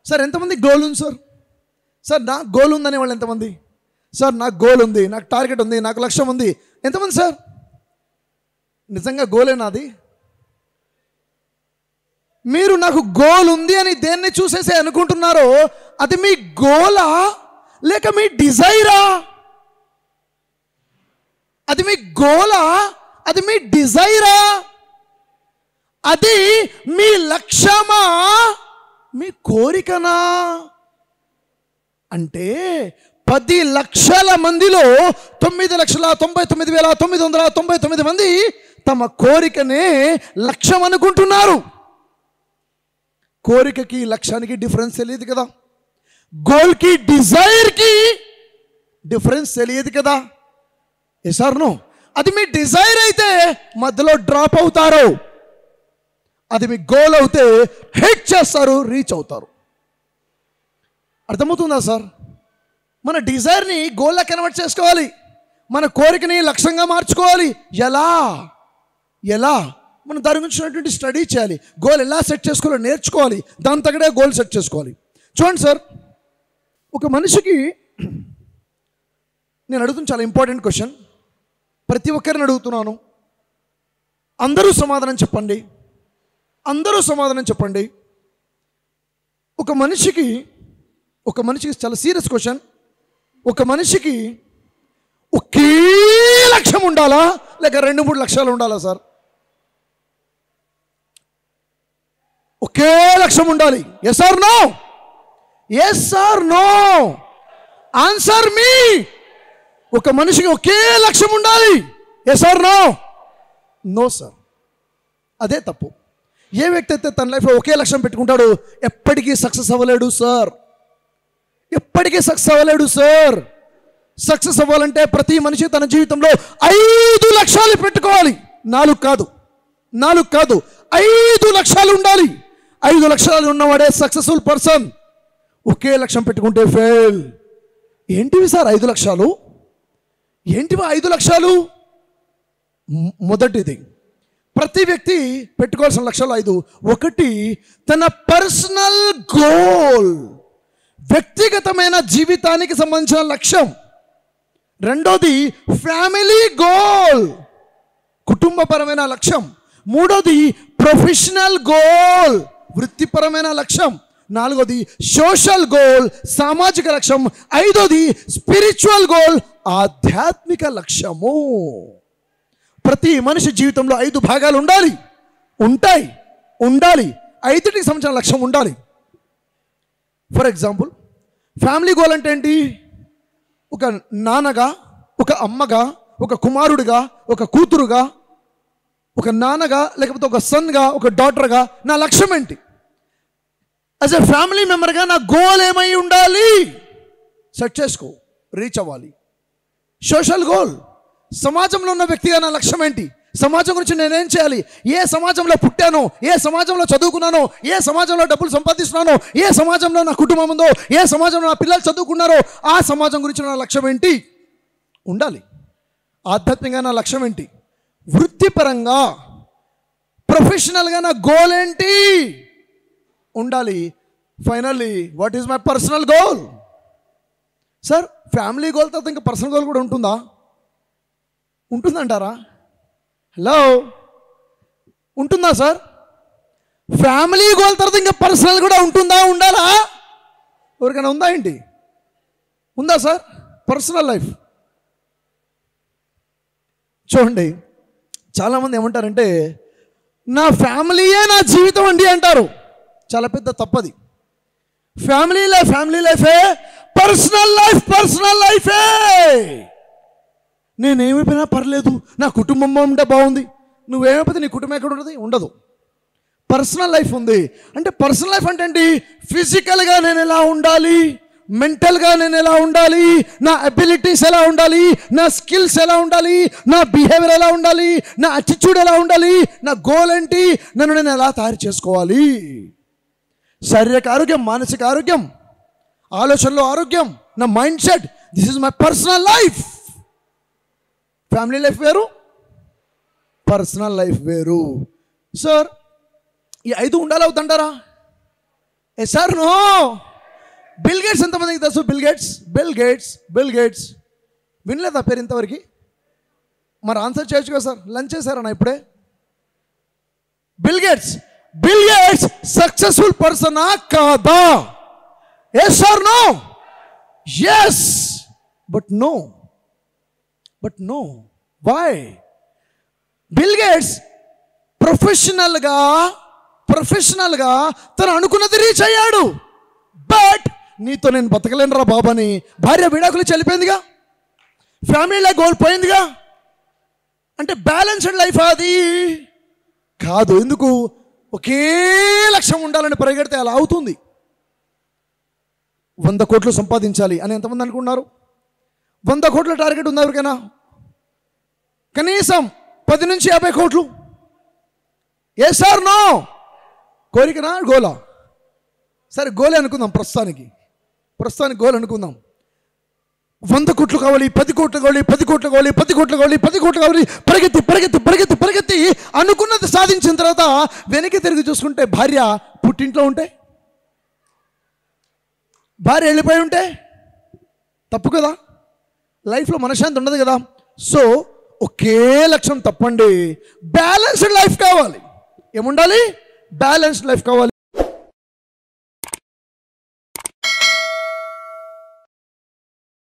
Sir ఎంతమంది goal ఉంది sir? Sir నాకు గోల్ ఉందనే వాళ్ళు ఎంతమంది? సార్ నాకు గోల్ ఉంది, నాకు టార్గెట్ ఉంది, నాకు లక్ష్యం ఉంది, ఎంతమంది సార్? నిజంగా గోలేనా అది? మీరు నాకు గోల్ ఉంది అని దేన్ని చూసేసి అనుకుంటున్నారో అది మీ గోలా లేక మీ డిజైరా? అది మీ గోలా, అది మీ డిజైరా? అది మీ లక్ష్యమా, మీ కోరికనా? అంటే 10 లక్షల మందిలో 9,99,999 మంది తమ కోరికనే లక్ష్యం అనుకుంటున్నారు. కోరికకి లక్ష్యానికి డిఫరెన్స్ తెలియదు కదా. గోల్కి డిజైర్కి డిఫరెన్స్ తెలియదు కదా. Yes or no? అది మీ డిజైర్ అయితే మధ్యలో డ్రాప్ అవుతారు, అది మీ గోల్ అయితే హిట్ చేస్తారు, రీచ్ అవుతారు. అర్థమవుతుందా సార్? మన డిజైర్ని గోల్లా కన్వర్ట్ చేసుకోవాలి, మన కోరికని లక్ష్యంగా మార్చుకోవాలి. ఎలా ఎలా మనం దాని గురించి స్టడీ చేయాలి. గోల్ ఎలా సెట్ చేసుకోవాలో నేర్చుకోవాలి, దాని తగ్గడే గోల్ సెట్ చేసుకోవాలి. చూడండి సార్, ఒక మనిషికి నేను అడుగుతున్న చాలా ఇంపార్టెంట్ క్వశ్చన్, ప్రతి ఒక్కరిని అడుగుతున్నాను. అందరూ సమాధానం చెప్పండి, అందరూ సమాధానం చెప్పండి. ఒక మనిషికి చాలా సీరియస్ క్వశ్చన్. ఒక మనిషికి ఒకే లక్ష్యం ఉండాలా లేక 2-3 లక్ష్యాలు ఉండాలా సార్? ఒకే లక్ష్యం ఉండాలి. Yes or no? Yes or no? Answer me. ఒక మనిషికి ఒకే లక్ష్యం ఉండాలి. Yes or no? No sir, అదే తప్పు. ఏ వ్యక్తి అయితే తన లైఫ్లో ఒకే లక్ష్యం పెట్టుకుంటాడో ఎప్పటికీ సక్సెస్ అవ్వలేడు సార్, ఎప్పటికీ సక్సెస్ అవ్వలేడు సార్. సక్సెస్ అవ్వాలంటే ప్రతి మనిషి తన జీవితంలో 5 లక్ష్యాలు పెట్టుకోవాలి. 4 కాదు, 5 లక్ష్యాలు ఉండాలి. 5 లక్ష్యాలు ఉన్నవాడే సక్సెస్ఫుల్ పర్సన్. ఒకే లక్ష్యం పెట్టుకుంటే ఫెయిల్. ఏంటివి సార్ 5 లక్ష్యాలు? ఏంటివి 5 లక్ష్యాలు? మొదటిది, ప్రతి వ్యక్తి పెట్టుకోవాల్సిన లక్ష్యాలు 5. 1 తన పర్సనల్ గోల్, వ్యక్తిగతమైన జీవితానికి సంబంధించిన లక్ష్యం. 2ది ఫ్యామిలీ గోల్, కుటుంబపరమైన లక్ష్యం. 3ది ప్రొఫెషనల్ గోల్, వృత్తిపరమైన లక్ష్యం. 4ది సోషల్ గోల్, సామాజిక లక్ష్యం. 5ది స్పిరిచువల్ గోల్, ఆధ్యాత్మిక లక్ష్యము. ప్రతి మనిషి జీవితంలో 5 భాగాలు ఉండాలి, ఉండాలి. 5టికి సంబంధించిన లక్ష్యం ఉండాలి. ఫర్ ఎగ్జాంపుల్, ఫ్యామిలీ గోల్ అంటే ఏంటి? ఒక నాన్నగా, ఒక అమ్మగా, ఒక కుమారుడిగా, ఒక కూతురుగా, ఒక నాన్నగా లేకపోతే ఒక సన్గా, ఒక డాటర్గా నా లక్ష్యం ఏంటి? యాజ్ ఎ ఫ్యామిలీ మెంబర్గా నా గోల్ ఏమై ఉండాలి? సెట్ చేసుకో, రీచ్ అవ్వాలి. సోషల్ గోల్, సమాజంలో ఉన్న వ్యక్తిగా నా లక్ష్యం ఏంటి? సమాజం గురించి నేనేం చేయాలి? ఏ సమాజంలో పుట్టానో, ఏ సమాజంలో చదువుకున్నానో, ఏ సమాజంలో డబ్బులు సంపాదిస్తున్నానో, ఏ సమాజంలో నా కుటుంబం ఉందో, ఏ సమాజంలో నా పిల్లలు చదువుకున్నారో ఆ సమాజం గురించి నా లక్ష్యం ఏంటి? ఉండాలి. ఆధ్యాత్మికంగా నా లక్ష్యం ఏంటి? వృత్తిపరంగా, ప్రొఫెషనల్గా నా గోల్ ఏంటి? ఉండాలి. Finally what is my personal goal? Sir, family goal తర్వాత ఇంకా పర్సనల్ గోల్ కూడా ఉంటుందంటారా? హలో, ఉంటుందా సార్? ఫ్యామిలీ గోల్ తర్వాత ఇంకా పర్సనల్ కూడా ఉండాలా? ఎవరికైనా ఉందా ఏంటి? ఉందా సార్ పర్సనల్ లైఫ్? చూడండి, చాలామంది ఏమంటారంటే నా ఫ్యామిలీయే నా జీవితం అండి అంటారు. చాలా పెద్ద తప్పది. ఫ్యామిలీ లైఫే, పర్సనల్ లైఫే. నేనేమైపోయినా పర్లేదు, నా కుటుంబం ఉంటే బాగుంది. నువ్వేమైపోతే నీ కుటుంబం ఎక్కడ ఉంటుంది? ఉండదు. పర్సనల్ లైఫ్ ఉంది. అంటే పర్సనల్ లైఫ్ అంటే ఏంటి? ఫిజికల్గా నేను ఎలా ఉండాలి, మెంటల్గా నేను ఎలా ఉండాలి, నా అబిలిటీస్ ఎలా ఉండాలి, నా స్కిల్స్ ఎలా ఉండాలి, నా బిహేవియర్ ఎలా ఉండాలి, నా అటిట్యూడ్ ఎలా ఉండాలి, నా గోల్ ఏంటి, నన్ను నేను ఎలా తయారు చేసుకోవాలి. శారీరక ఆరోగ్యం, మానసిక ఆరోగ్యం, ఆలోచనలో ఆరోగ్యం, నా mind set. This is my personal life. Family life వేరు, పర్సనల్ లైఫ్ వేరు. సార్, ఈ 5 ఉండాలి అవుతుంటారా? Yes or no? Bill Gates ఎంతమందికి తెలుసు? బిల్ గేట్స్ వినలేదా పేరు ఇంతవరకు? మరి ఆన్సర్ చేయొచ్చు కదా సార్. లంచ్ చేశారన్నా ఇప్పుడే? బిల్ గేట్స్ సక్సెస్ఫుల్ పర్సనా కాదా? Yes or no? Yes, but no. Why? Bill gates ప్రొఫెషనల్గా తను అనుకున్నది రీచ్ అయ్యాడు. బట్ నీతో నేను బతకలేను రా బాబాని భార్య విడాకులు చనిపోయిందిగా, ఫ్యామిలీ లైఫ్ కోల్పోయిందిగా. అంటే బ్యాలెన్స్డ్ లైఫ్ అది కాదు. ఎందుకు? ఒకే లక్ష్యం ఉండాలని పరిగెడితే అలా అవుతుంది. 100 కోట్లు సంపాదించాలి అని ఎంతమంది అనుకున్నారు? 100 కోట్ల టార్గెట్ ఉంది ఎవరికైనా? కనీసం 10 నుంచి 50 కోట్లు. Yes or no? కోరికనా గోలా? సరే గోలే అనుకుందాం, ప్రస్తుతానికి గోల్ అనుకుందాం. 100 కోట్లు కావాలి, 10 కోట్లు కావాలి, 10 కోట్లు కావాలి, 10 కోట్లు కావాలి, 10 కోట్లు కావాలి. పరిగెత్తి అనుకున్నది సాధించిన తర్వాత వెనక్కి తిరిగి చూసుకుంటే భార్య పుట్టింట్లో ఉంటే, భార్య వెళ్ళిపోయి ఉంటే తప్పు కదా? లైఫ్లో మనశ్శాంతి ఉండదు కదా. సో ఒకే లక్ష్యం తప్పండి. బ్యాలెన్స్డ్ లైఫ్ కావాలి. ఏముండాలి? బ్యాలెన్స్డ్ లైఫ్ కావాలి.